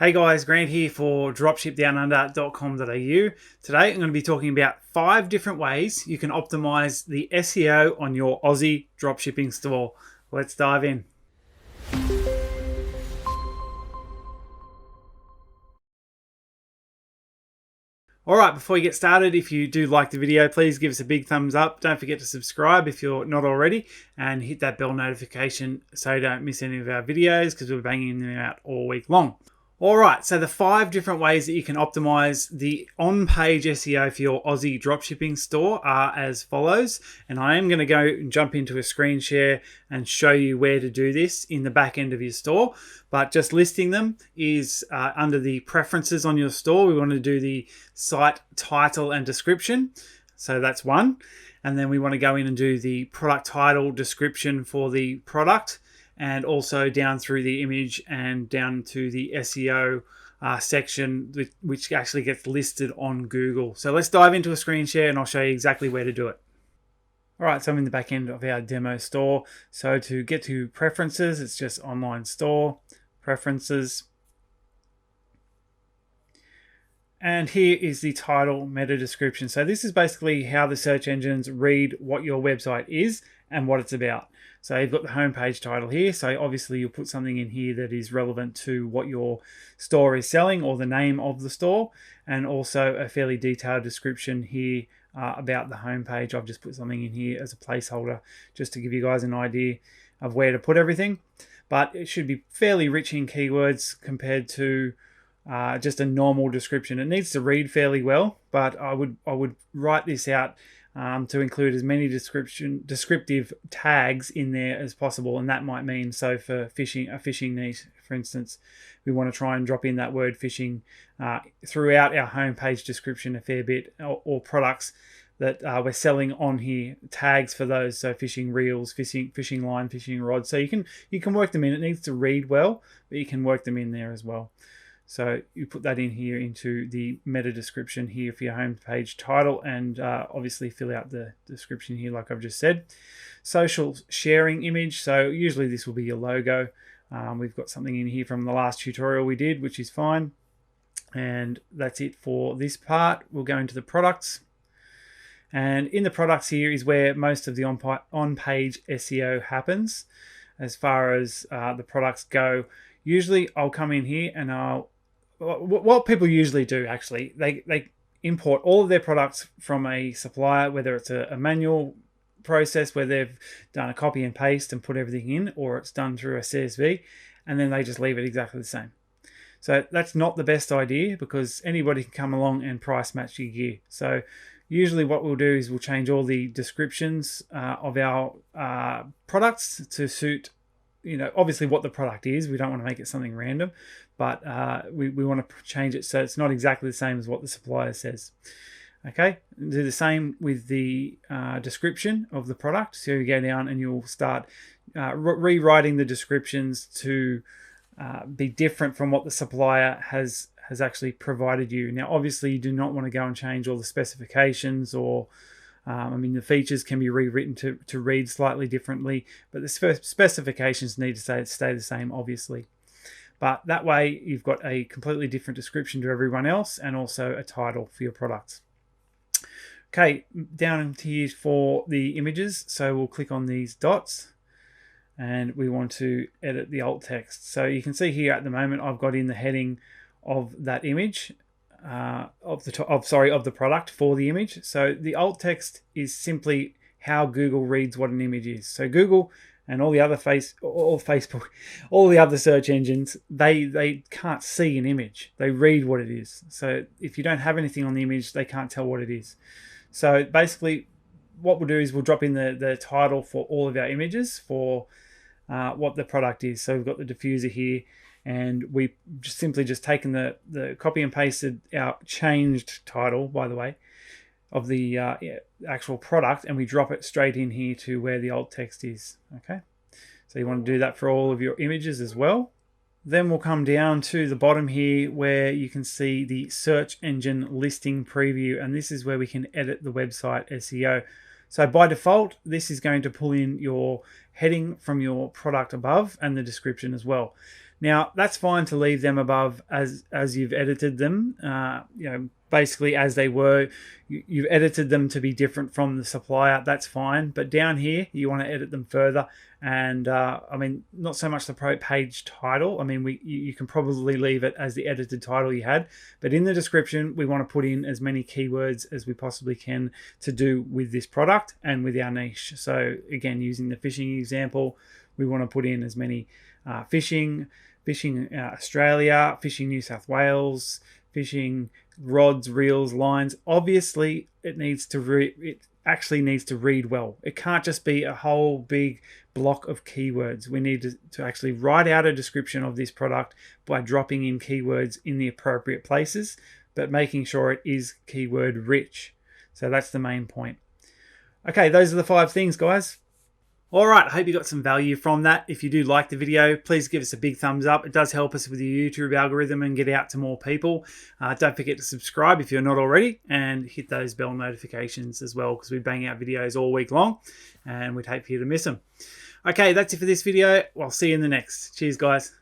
Hey guys, Grant here for dropshipdownunder.com.au. Today I'm going to be talking about 5 different ways you can optimize the SEO on your Aussie dropshipping store. Let's dive in. Alright, before you get started, if you do like the video, please give us a big thumbs up. Don't forget to subscribe if you're not already, and hit that bell notification so you don't miss any of our videos, because we're banging them out all week long. Alright, so the 5 different ways that you can optimize the on-page SEO for your Aussie dropshipping store are as follows. And I am going to go and jump into a screen share and show you where to do this in the back end of your store. But just listing them is under the preferences on your store. We want to do the site title and description. So that's one. And then we want to go in and do the product title description for the product, and also down through the image and down to the SEO section, which actually gets listed on Google. So let's dive into a screen share and I'll show you exactly where to do it. All right, so I'm in the back end of our demo store. So to get to preferences, it's just online store, preferences. And here is the title meta description. So this is basically how the search engines read what your website is and what it's about. So you've got the homepage title here. So obviously you'll put something in here that is relevant to what your store is selling or the name of the store, and also a fairly detailed description here about the homepage. I've just put something in here as a placeholder just to give you guys an idea of where to put everything. But it should be fairly rich in keywords compared to just a normal description. It needs to read fairly well, but I would write this out to include as many descriptive tags in there as possible, and that might mean, so for fishing, a fishing niche, for instance, we want to try and drop in that word fishing throughout our homepage description a fair bit, or products that we're selling on here, tags for those, so fishing reels, fishing line, fishing rod. So you can work them in. It needs to read well, but you can work them in there as well. So you put that in here into the meta description here for your homepage title, and obviously fill out the description here like I've just said. Social sharing image, so usually this will be your logo. We've got something in here from the last tutorial we did, which is fine. And that's it for this part. We'll go into the products. And in the products here is where most of the on-page SEO happens as far as the products go. Usually I'll come in here and what people usually do, actually, they import all of their products from a supplier, whether it's a manual process where they've done a copy and paste and put everything in, or it's done through a CSV, and then they just leave it exactly the same. So that's not the best idea, because anybody can come along and price match your gear. So usually what we'll do is we'll change all the descriptions of our products to suit, obviously what the product is. We don't want to make it something random, but we want to change it so it's not exactly the same as what the supplier says. Okay, do the same with the description of the product. So you go down and you'll start rewriting the descriptions to be different from what the supplier has actually provided you. Now, obviously, you do not want to go and change all the specifications, or the features can be rewritten to read slightly differently, but the specifications need to stay the same, obviously. But that way, you've got a completely different description to everyone else, and also a title for your products. Okay, down here for the images. So we'll click on these dots, and we want to edit the alt text. So you can see here at the moment, I've got in the heading of that image, of the product for the image. So the alt text is simply how Google reads what an image is. So Google and all the other Facebook, all the other search engines, they can't see an image. They read what it is. So if you don't have anything on the image, they can't tell what it is. So basically, what we'll do is we'll drop in the title for all of our images for what the product is. So we've got the diffuser here, and we simply just taken the copy and pasted our changed title, by the way, of the actual product, and we drop it straight in here to where the alt text is. Okay, so you want to do that for all of your images as well. Then we'll come down to the bottom here where you can see the search engine listing preview, and this is where we can edit the website SEO. So by default, this is going to pull in your heading from your product above and the description as well. Now that's fine to leave them above as you've edited them, basically as they were. You've edited them to be different from the supplier. That's fine. But down here, you want to edit them further. And not so much the page title. You can probably leave it as the edited title you had. But in the description, we want to put in as many keywords as we possibly can to do with this product and with our niche. So again, using the fishing example, we want to put in as many fishing Australia, fishing New South Wales, fishing rods, reels, lines. Obviously, it actually needs to read well. It can't just be a whole big block of keywords. We need to actually write out a description of this product by dropping in keywords in the appropriate places, but making sure it is keyword rich. So that's the main point. Okay, those are the 5 things, guys. All right, I hope you got some value from that. If you do like the video, please give us a big thumbs up. It does help us with the YouTube algorithm and get out to more people. Don't forget to subscribe if you're not already, and hit those bell notifications as well, because we bang out videos all week long and we'd hate for you to miss them. Okay, that's it for this video. I'll see you in the next. Cheers, guys.